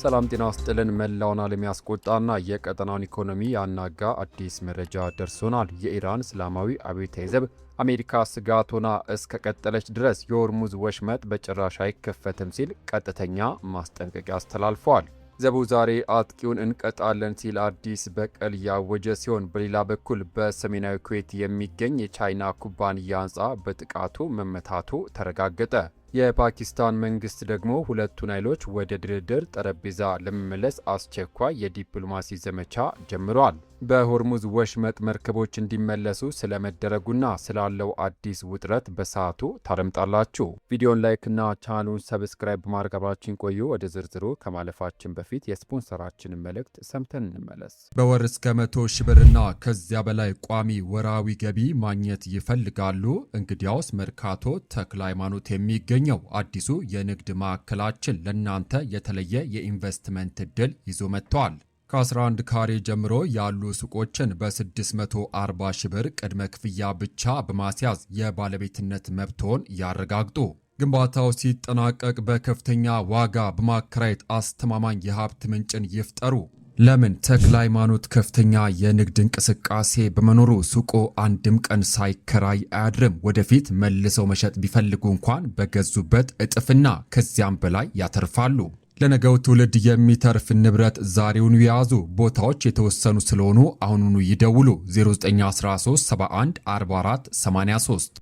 ሰላም ጤና ይስጥልን። መላውን ዓለም ያስቆጣና የቀጠናውን ኢኮኖሚ ያናጋ አዲስ መረጃ ደርሶናል። የኢራን እስላማዊ አብዮታዊ ዘብ አሜሪካ ስጋት ሆና እስከ ቀጠለች ድረስ የሆርሙዝ ወሽመጥ በጭራሽ አይከፈትም ሲል ቀጥተኛ ማስጠንቀቂያ አስተላልፈዋል። ዘቡ ዛሬ አጥቂውን እንቀጣለን ሲል አዲስ በቀል ያወጀ ሲሆን፣ በሌላ በኩል በሰሜናዊ ኩዌት የሚገኝ የቻይና ኩባንያ ሕንፃ በጥቃቱ መመታቱ ተረጋገጠ። የፓኪስታን መንግስት ደግሞ ሁለቱን ኃይሎች ወደ ድርድር ጠረጴዛ ለመመለስ አስቸኳይ የዲፕሎማሲ ዘመቻ ጀምሯል። በሆርሙዝ ወሽመጥ መርከቦች እንዲመለሱ ስለመደረጉና ስላለው አዲስ ውጥረት በሰዓቱ ታደምጣላችሁ። ቪዲዮን ላይክና ቻናሉን ሰብስክራይብ በማድረግ አብራችን ቆዩ። ወደ ዝርዝሩ ከማለፋችን በፊት የስፖንሰራችንን መልእክት ሰምተን እንመለስ። በወር እስከ 100 ሺህ ብርና ከዚያ በላይ ቋሚ ወራዊ ገቢ ማግኘት ይፈልጋሉ? እንግዲያውስ መርካቶ ተክለ ሃይማኖት የሚገኘው አዲሱ የንግድ ማዕከላችን ለእናንተ የተለየ የኢንቨስትመንት ዕድል ይዞ መጥቷል። ከ11 ካሬ ጀምሮ ያሉ ሱቆችን በ640 ሺህ ብር ቅድመ ክፍያ ብቻ በማስያዝ የባለቤትነት መብቶን ያረጋግጡ። ግንባታው ሲጠናቀቅ በከፍተኛ ዋጋ በማከራየት አስተማማኝ የሀብት ምንጭን ይፍጠሩ። ለምን? ተክለ ሃይማኖት ከፍተኛ የንግድ እንቅስቃሴ በመኖሩ ሱቁ አንድም ቀን ሳይከራይ አያድርም። ወደፊት መልሰው መሸጥ ቢፈልጉ እንኳን በገዙበት እጥፍና ከዚያም በላይ ያተርፋሉ። ለነገው ትውልድ የሚተርፍ ንብረት ዛሬውኑ የያዙ። ቦታዎች የተወሰኑ ስለሆኑ አሁኑኑ ይደውሉ። 0913 71 44 83።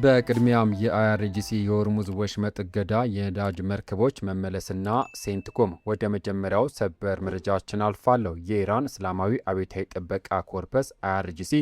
በቅድሚያም የአይአርጂሲ የሆርሙዝ ወሽመጥ እገዳ፣ የነዳጅ መርከቦች መመለስና ሴንትኮም። ወደ መጀመሪያው ሰበር መረጃችን አልፋለሁ። የኢራን እስላማዊ አብዮታዊ ጥበቃ ኮርፐስ አይአርጂሲ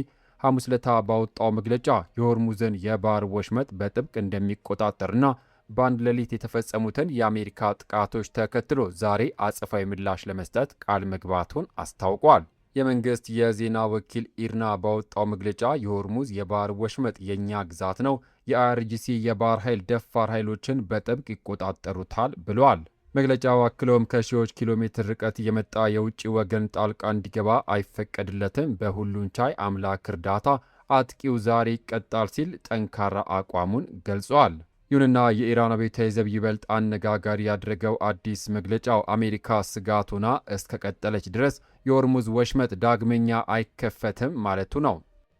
ሐሙስ ዕለት ባወጣው መግለጫ የሆርሙዝን የባህር ወሽመጥ በጥብቅ እንደሚቆጣጠርና በአንድ ሌሊት የተፈጸሙትን የአሜሪካ ጥቃቶች ተከትሎ ዛሬ አጸፋዊ ምላሽ ለመስጠት ቃል መግባቱን አስታውቋል። የመንግስት የዜና ወኪል ኢርና ባወጣው መግለጫ የሆርሙዝ የባህር ወሽመጥ የእኛ ግዛት ነው፣ የአይአርጂሲ የባህር ኃይል ደፋር ኃይሎችን በጥብቅ ይቆጣጠሩታል ብለዋል። መግለጫው አክሎም ከሺዎች ኪሎ ሜትር ርቀት የመጣ የውጭ ወገን ጣልቃ እንዲገባ አይፈቀድለትም፣ በሁሉን ቻይ አምላክ እርዳታ አጥቂው ዛሬ ይቀጣል ሲል ጠንካራ አቋሙን ገልጿል። ይሁንና የኢራን አብዮታዊ ዘብ ይበልጥ አነጋጋሪ ያደረገው አዲስ መግለጫው አሜሪካ ስጋት ሆና እስከ ቀጠለች ድረስ የሆርሙዝ ወሽመጥ ዳግመኛ አይከፈትም ማለቱ ነው።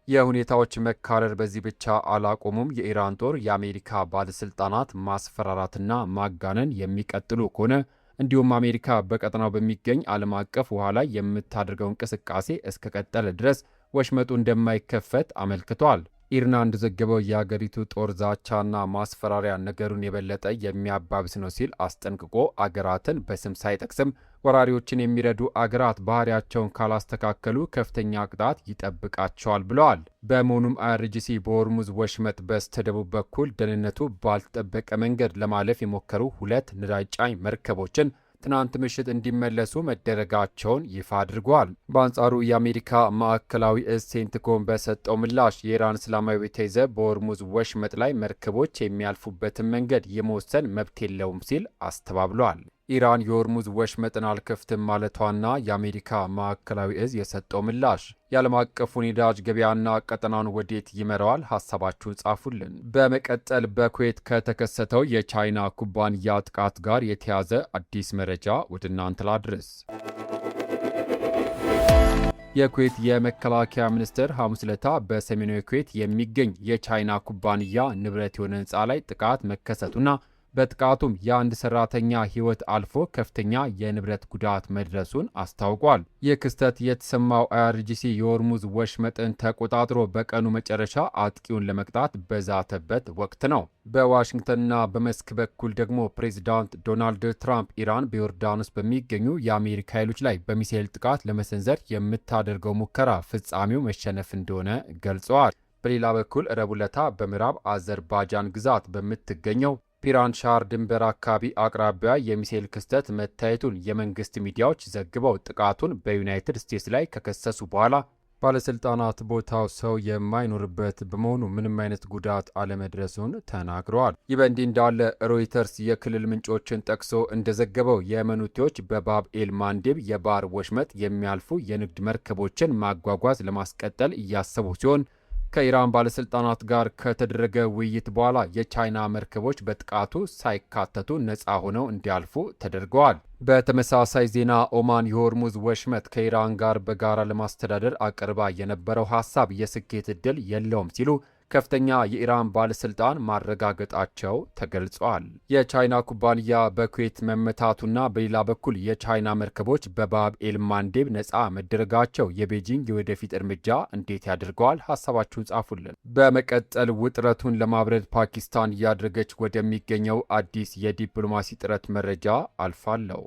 የሁኔታዎች መካረር በዚህ ብቻ አላቆሙም። የኢራን ጦር የአሜሪካ ባለስልጣናት ማስፈራራትና ማጋነን የሚቀጥሉ ከሆነ እንዲሁም አሜሪካ በቀጠናው በሚገኝ ዓለም አቀፍ ውሃ ላይ የምታደርገው እንቅስቃሴ እስከ ቀጠለ ድረስ ወሽመጡ እንደማይከፈት አመልክቷል። ኢርና እንደዘገበው የአገሪቱ ጦር ዛቻና ማስፈራሪያ ነገሩን የበለጠ የሚያባብስ ነው ሲል አስጠንቅቆ አገራትን በስም ሳይጠቅስም ወራሪዎችን የሚረዱ አገራት ባህሪያቸውን ካላስተካከሉ ከፍተኛ ቅጣት ይጠብቃቸዋል ብለዋል። በመሆኑም አይአርጂሲ በሆርሙዝ ወሽመጥ በስተደቡብ በኩል ደህንነቱ ባልተጠበቀ መንገድ ለማለፍ የሞከሩ ሁለት ነዳጅ ጫኝ መርከቦችን ትናንት ምሽት እንዲመለሱ መደረጋቸውን ይፋ አድርጓል። በአንጻሩ የአሜሪካ ማዕከላዊ እዝ ሴንትኮም በሰጠው ምላሽ የኢራን እስላማዊ አብዮታዊ ዘብ በሆርሙዝ ወሽመጥ ላይ መርከቦች የሚያልፉበትን መንገድ የመወሰን መብት የለውም ሲል አስተባብሏል። ኢራን የሆርሙዝ ወሽመጥን አልከፍትም ማለቷና የአሜሪካ ማዕከላዊ እዝ የሰጠው ምላሽ የዓለም አቀፉን የነዳጅ ገበያና ቀጠናውን ወዴት ይመራዋል? ሀሳባችሁን ጻፉልን። በመቀጠል በኩዌት ከተከሰተው የቻይና ኩባንያ ጥቃት ጋር የተያዘ አዲስ መረጃ ወደ እናንተ ላድርስ። የኩዌት የመከላከያ ሚኒስቴር ሐሙስ ዕለት በሰሜናዊ ኩዌት የሚገኝ የቻይና ኩባንያ ንብረት የሆነ ሕንፃ ላይ ጥቃት መከሰቱና በጥቃቱም የአንድ ሰራተኛ ሕይወት አልፎ ከፍተኛ የንብረት ጉዳት መድረሱን አስታውቋል። ይህ ክስተት የተሰማው አይአርጂሲ የሆርሙዝ ወሽመጥን ተቆጣጥሮ በቀኑ መጨረሻ አጥቂውን ለመቅጣት በዛተበት ወቅት ነው። በዋሽንግተንና በመስክ በኩል ደግሞ ፕሬዚዳንት ዶናልድ ትራምፕ ኢራን በዮርዳኖስ በሚገኙ የአሜሪካ ኃይሎች ላይ በሚሳኤል ጥቃት ለመሰንዘር የምታደርገው ሙከራ ፍጻሜው መሸነፍ እንደሆነ ገልጸዋል። በሌላ በኩል ረቡዕ ዕለት በምዕራብ አዘርባጃን ግዛት በምትገኘው ፒራንሻር ድንበር አካባቢ አቅራቢያ የሚሳኤል ክስተት መታየቱን የመንግስት ሚዲያዎች ዘግበው ጥቃቱን በዩናይትድ ስቴትስ ላይ ከከሰሱ በኋላ ባለስልጣናት ቦታው ሰው የማይኖርበት በመሆኑ ምንም አይነት ጉዳት አለመድረሱን ተናግረዋል። ይህ በእንዲህ እንዳለ ሮይተርስ የክልል ምንጮችን ጠቅሶ እንደዘገበው የየመን ሁቲዎች በባብ ኤል ማንዴብ የባህር ወሽመጥ የሚያልፉ የንግድ መርከቦችን ማጓጓዝ ለማስቀጠል እያሰቡ ሲሆን ከኢራን ባለስልጣናት ጋር ከተደረገ ውይይት በኋላ የቻይና መርከቦች በጥቃቱ ሳይካተቱ ነፃ ሆነው እንዲያልፉ ተደርገዋል። በተመሳሳይ ዜና ኦማን የሆርሙዝ ወሽመጥ ከኢራን ጋር በጋራ ለማስተዳደር አቅርባ የነበረው ሀሳብ የስኬት ዕድል የለውም ሲሉ ከፍተኛ የኢራን ባለስልጣን ማረጋገጣቸው ተገልጿል። የቻይና ኩባንያ በኩዌት መመታቱና በሌላ በኩል የቻይና መርከቦች በባብ ኤል ማንዴብ ነፃ መደረጋቸው የቤጂንግ የወደፊት እርምጃ እንዴት ያደርገዋል? ሀሳባችሁን ጻፉልን። በመቀጠል ውጥረቱን ለማብረድ ፓኪስታን እያደረገች ወደሚገኘው አዲስ የዲፕሎማሲ ጥረት መረጃ አልፋለሁ።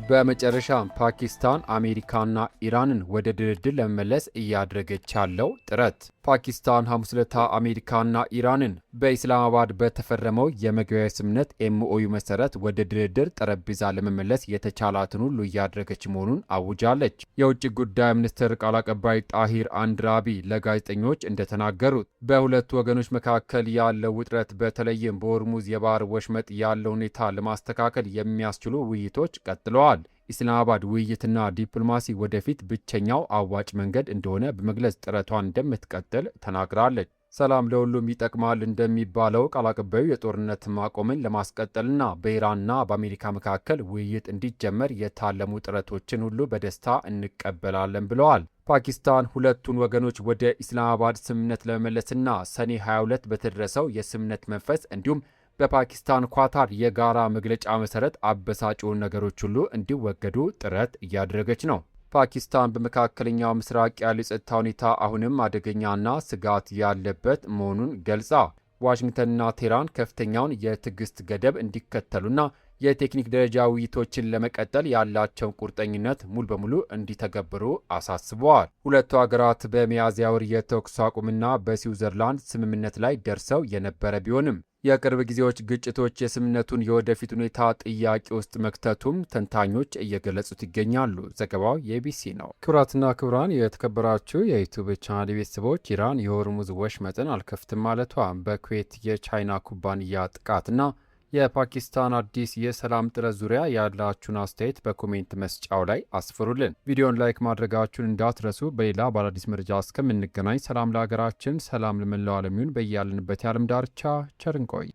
በመጨረሻም ፓኪስታን አሜሪካና ኢራንን ወደ ድርድር ለመመለስ እያደረገች ያለው ጥረት። ፓኪስታን ሐሙስ ዕለት አሜሪካና ኢራንን በኢስላማባድ በተፈረመው የመግቢያ ስምምነት ኤምኦዩ መሰረት ወደ ድርድር ጠረጴዛ ለመመለስ የተቻላትን ሁሉ እያደረገች መሆኑን አውጃለች። የውጭ ጉዳይ ሚኒስትር ቃል አቀባይ ጣሂር አንድራቢ ለጋዜጠኞች እንደተናገሩት በሁለቱ ወገኖች መካከል ያለው ውጥረት በተለይም በሆርሙዝ የባህር ወሽመጥ ያለው ሁኔታ ለማስተካከል የሚያስችሉ ውይይቶች ቀጥለዋል። ኢስላማባድ ውይይትና ዲፕሎማሲ ወደፊት ብቸኛው አዋጭ መንገድ እንደሆነ በመግለጽ ጥረቷን እንደምትቀጥል ተናግራለች። ሰላም ለሁሉም ይጠቅማል እንደሚባለው ቃል አቀባዩ የጦርነት ማቆምን ለማስቀጠልና በኢራንና በአሜሪካ መካከል ውይይት እንዲጀመር የታለሙ ጥረቶችን ሁሉ በደስታ እንቀበላለን ብለዋል። ፓኪስታን ሁለቱን ወገኖች ወደ ኢስላማባድ ስምምነት ለመመለስና ሰኔ 22 በተደረሰው የስምምነት መንፈስ እንዲሁም በፓኪስታን ኳታር የጋራ መግለጫ መሰረት አበሳጭ ነገሮች ሁሉ እንዲወገዱ ጥረት እያደረገች ነው። ፓኪስታን በመካከለኛው ምስራቅ ያለ የጸጥታ ሁኔታ አሁንም አደገኛና ስጋት ያለበት መሆኑን ገልጻ ዋሽንግተንና ቴህራን ከፍተኛውን የትዕግስት ገደብ እንዲከተሉና የቴክኒክ ደረጃ ውይይቶችን ለመቀጠል ያላቸውን ቁርጠኝነት ሙሉ በሙሉ እንዲተገብሩ አሳስበዋል። ሁለቱ ሀገራት በሚያዝያ ወር የተኩስ አቁምና በስዊዘርላንድ ስምምነት ላይ ደርሰው የነበረ ቢሆንም የቅርብ ጊዜዎች ግጭቶች የስምምነቱን የወደፊት ሁኔታ ጥያቄ ውስጥ መክተቱም ተንታኞች እየገለጹት ይገኛሉ። ዘገባው የቢሲ ነው። ክቡራትና ክቡራን የተከበራችሁ የዩቱብ ቻናል ቤተሰቦች ኢራን የሆርሙዝ ወሽመጥን አልከፍትም ማለቷ፣ በኩዌት የቻይና ኩባንያ ጥቃትና የፓኪስታን አዲስ የሰላም ጥረት ዙሪያ ያላችሁን አስተያየት በኮሜንት መስጫው ላይ አስፍሩልን። ቪዲዮን ላይክ ማድረጋችሁን እንዳትረሱ። በሌላ በአዳዲስ መረጃ እስከምንገናኝ ሰላም ለሀገራችን፣ ሰላም ለመላው ዓለም ይሁን። በያልንበት የዓለም ዳርቻ ቸር እንቆይ።